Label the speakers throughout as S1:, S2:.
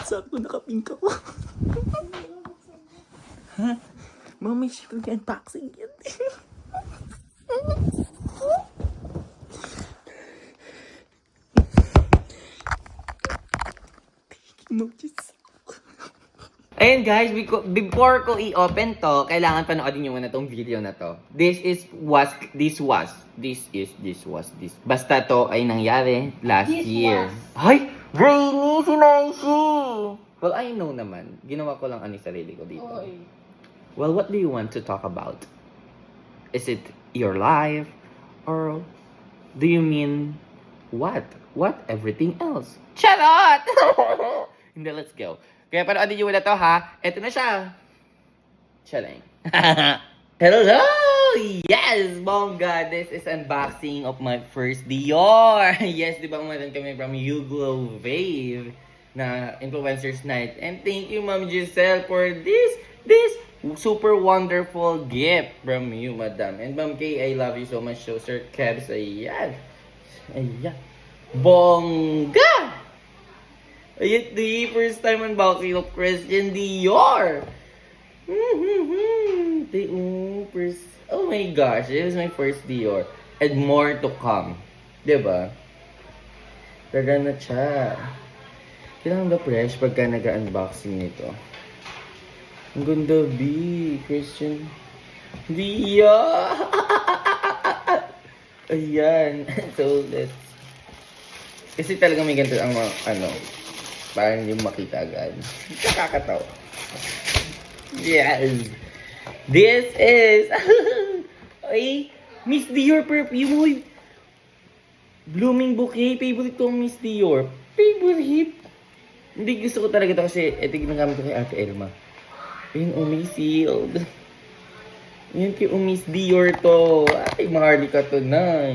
S1: Sakto nakapink ako. Ha? Mami, syempre unboxing yan. Ayun guys, before ko i-open to, kailangan panoodin nyo muna tong video na to. This. Basta to ay nangyari last year. Ay! Rainy! Si Naishi! Well, I know naman. Ginawa ko lang ang sarili ko dito. Well, what do you want to talk about? Is it your life? Or do you mean what? What everything else? Charot! Hindi, let's go. Kaya panoodin nyo na to ha. Eto na siya. Charing. Hello! Yes! Bongga! This is unboxing of my first Dior. Yes, di ba meron kami from YouGlow Wave na Influencers Night. And thank you, Ma'am Giselle, for this super wonderful gift from you, Madam. And Ma'am Kay, I love you so much. So, Sir Kebs, ayan. Ayan. Bongga! Ayan, the first time unboxing of Christian Dior. Oh my gosh, it was my first Dior. And more to come. Diba? Taga na siya. Kailangan ba fresh pagka nag-unboxing nito? Ang ganda, B. Christian Dior. Ayan. So, let's... Kasi talaga may ganito ang mga, parang hindi makita agad. Nakakatawa. Yes. This is... ay, Miss Dior perfume. Uy. Blooming bouquet. Favorite ko ang Miss Dior. Favorite. Hindi gusto ko talaga ito kasi ito ginagamit ko kay Ate Elma. Ayun, may sealed. Ayun kay Miss Dior to. Ay, maharli ka to na.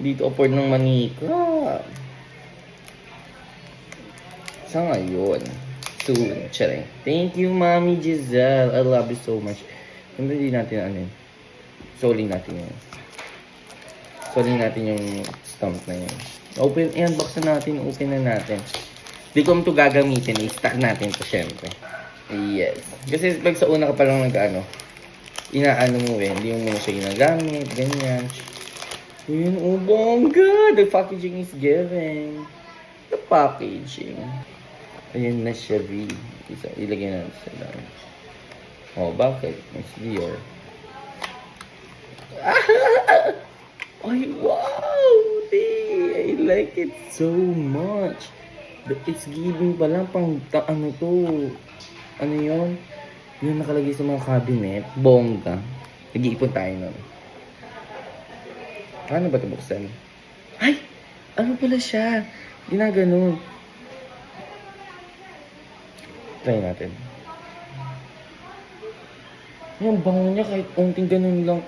S1: Dito afford ng manika. Sa ngayon. Soon. Charing. Thank you, Mami Giselle. I love you so much. Hindi natin soling natin yun. Soling natin yung stamp na yun. Open, i-unbox na natin. Open na natin. Hindi ko ito gagamitin. I-stack natin ito syempre. Yes. Kasi pag sa una ka pa lang inaano mo hindi mo muna siya ginagamit. Ganyan. Yun, oh bongga! The packaging is giving. The packaging. Ayan na siya, V. Ilagay natin sa lang. Oh, bakit? Miss Dior. Ay, wow! I like it so much. It's giving pa lang pang, ano to? Ano yun? Yung nakalagay sa mga cabinet. Bongga. Nag-iipon tayo nun. Paano ba ito buksan? Ay! Ano pala siya? Ginaganon. Try natin. Yung bango niya kahit unting ganun lang.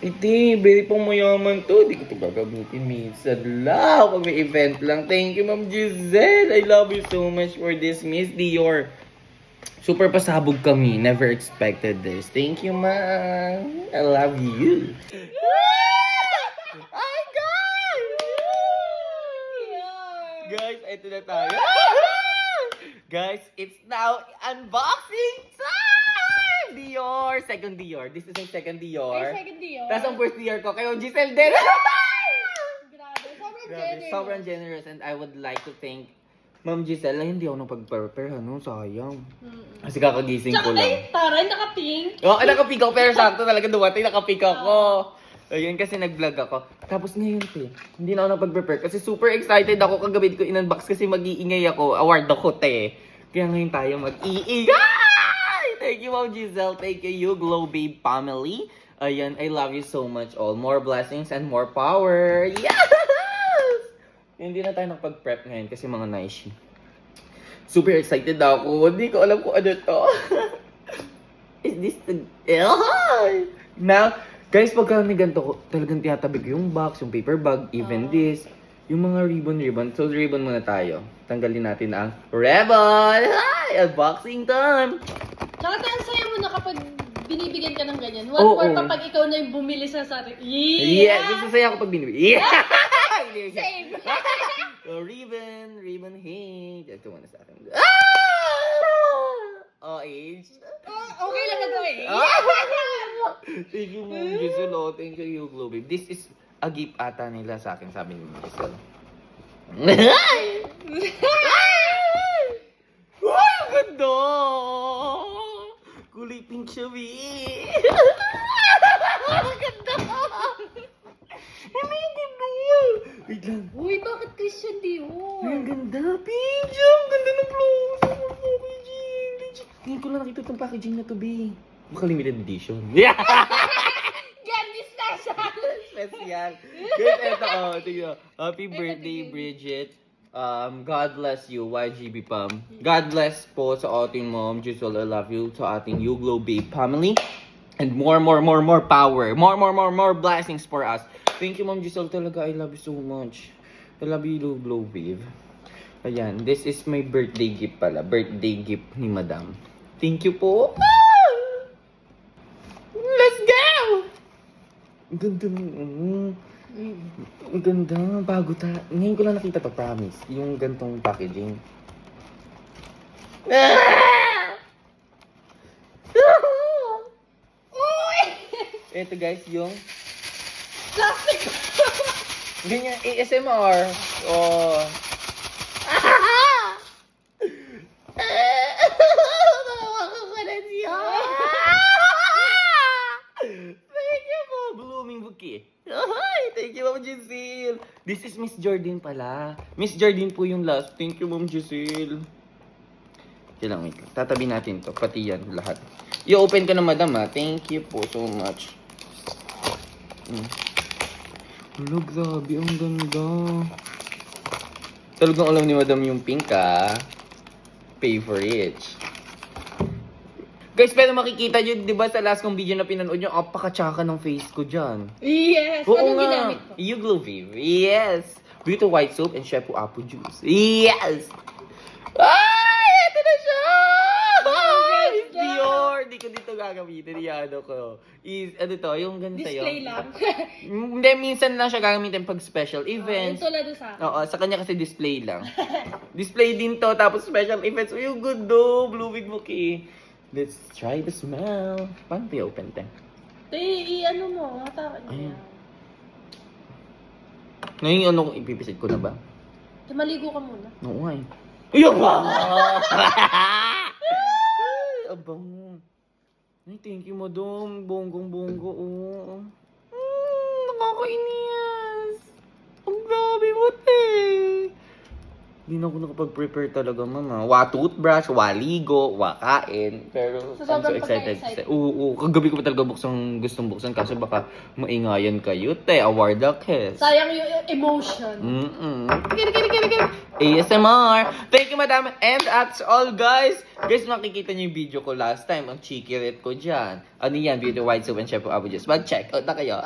S1: Iti, very pang mayaman to. Di ko ito gagamitin minsan lang. Pag may event lang. Thank you, Ma'am Giselle. I love you so much for this, Miss Dior. Super pasabog kami. Never expected this. Thank you, Ma'am. I love you. Ay, guys! Guys, ito na tayo. Guys, it's now unboxing time! Dior! Second Dior. This is my second Dior.
S2: Ay, second Dior.
S1: Tapos ang first Dior ko, kayo Giselle din.
S2: Grabe, sobrang generous.
S1: Sobrang generous and I would like to thank Ma'am Giselle. Ay, hindi ako nang-prepare, sayang. Kasi kakagising ko
S2: Tsaka,
S1: lang.
S2: taray, naka-pink.
S1: Oo, nakapik ako, pero sakto talaga dumating, nakapik ako. Ayun, kasi nag-vlog ako. Tapos ngayon, hindi na ako napag-prepare. Kasi super excited ako kagabi ko in-unbox kasi mag-iingay ako. Award ako, Kaya ngayon tayo mag-iingay! Thank you, Ma'am Giselle. Thank you, YouGlow Babe family. Ayan, I love you so much all. More blessings and more power. Yes! Hindi na tayo nakapag-prep ngayon kasi mga nice. Super excited ako. Hindi ko alam kung ano to. Is this the... Now, guys, pagka may ganito ko, talagang tinatabi ko yung box, yung paper bag, even this, yung mga ribbon. So, ribbon muna tayo. Tanggalin natin ang ribbon! Hi! Unboxing time!
S2: Tsaka, ang saya mo na kapag binibigyan ka ng ganyan. What more kapag ikaw na yung bumili sa sarili.
S1: Yeah! Gusto saya ako pag binibigyan. Yeah!
S2: Same!
S1: Ribbon, hey. Ito muna sa akin. OH.
S2: Okay lang na to eh.
S1: Thank you, Mom Giselle. Oh, thank you, Glow Babe. This is a gift ata nila sa akin, sabi ni Mom Giselle. Ay, ang ganda! Kulay pink siya, Bi. Ang ganda! Hindi yung ganda! Wait lang.
S2: Uy, bakit Christian Dior?
S1: Ay, ang ganda, Pidge! Ang ganda ng blouse! Ang ganda ng packaging! Legit. Ngayon ko lang nakita itong packaging na to, Bi. Baka limited edition. Yeah!
S2: Gandhi special!
S1: Special. Guys, eto, oh, tingnan. Happy birthday, Bridget. God bless you, YGB Pam. God bless po sa ating mom, Giselle, I love you. Sa ating Uglow Babe family. And more power. More blessings for us. Thank you, Mom Giselle. Talaga, I love you so much. I love you, Uglow Babe. Ayan, this is my birthday gift pala. Birthday gift ni Madam. Thank you po. Let's go! Ang ganda ng... Ang ganda. Bago ngayon ko lang nakita to, promise. Yung gantong packaging. Ito guys, yung...
S2: Plastic!
S1: Ganyan, ASMR. Oh. Thank you po, blooming bouquet. Thank you, Mom Giselle. This is Miss Jordan pala. Miss Jordan po yung last. Thank you, Mom Giselle. Kailang wait lang. Tatabi natin to. Pati yan, lahat. I-open ko na, Madam, ha. Thank you po so much. Hello, grabe. Ang ganda. Talagang alam ni Madam yung pink, ha. Pay for it. Guys, pero makikita nyo, di ba, sa last kong video na pinanood nyo, apaka-tsaka ng face ko dyan.
S2: Yes!
S1: Oo
S2: Anong
S1: nga.
S2: ginamit ko?
S1: Uglow Babe. Yes. Beauty white soap and shampoo apple juice. Yes. Ay! Ito na siya! Ay! Miss Dior! Di ko dito gagamitin. Iyado ko. Ano to? Yung ganito sa'yo.
S2: Display lang.
S1: Hindi, minsan lang siya gagamitin pag special events.
S2: Yung tulad sa akin.
S1: Oo, sa kanya kasi display lang. Display din to, tapos special events. Uy, good do. Blooming bouquet. Let's try the smell. Paano i-open te?
S2: Ano mo, hatakan mo
S1: Ayan.
S2: yan.
S1: Ngayon ano kung ipipisit ko na ba?
S2: Maligo ka muna.
S1: Oo nga eh. Ayun ba? Abang. Ay, thank you, Madam. Bonggong-bonggo. Oh. Nakakainis. Ang grabe mo, te. Hindi na ako nakapag-prepare talaga, mama. Toothbrush, ligo, kain. Pero
S2: So,
S1: I'm so
S2: sobrang
S1: excited.
S2: pagka-excited.
S1: Oo, kagabi ko pa talaga gustong buksan. Kaso baka maingayan kayo, te. Award the kiss.
S2: Sayang yung emotion.
S1: ASMR. Thank you, Madam. And that's all, guys. Guys, makikita niyo yung video ko last time. Ang cheeky red ko dyan. Ano yan? Beauty white soap and shampoo apple juice. Mag-check out na kayo.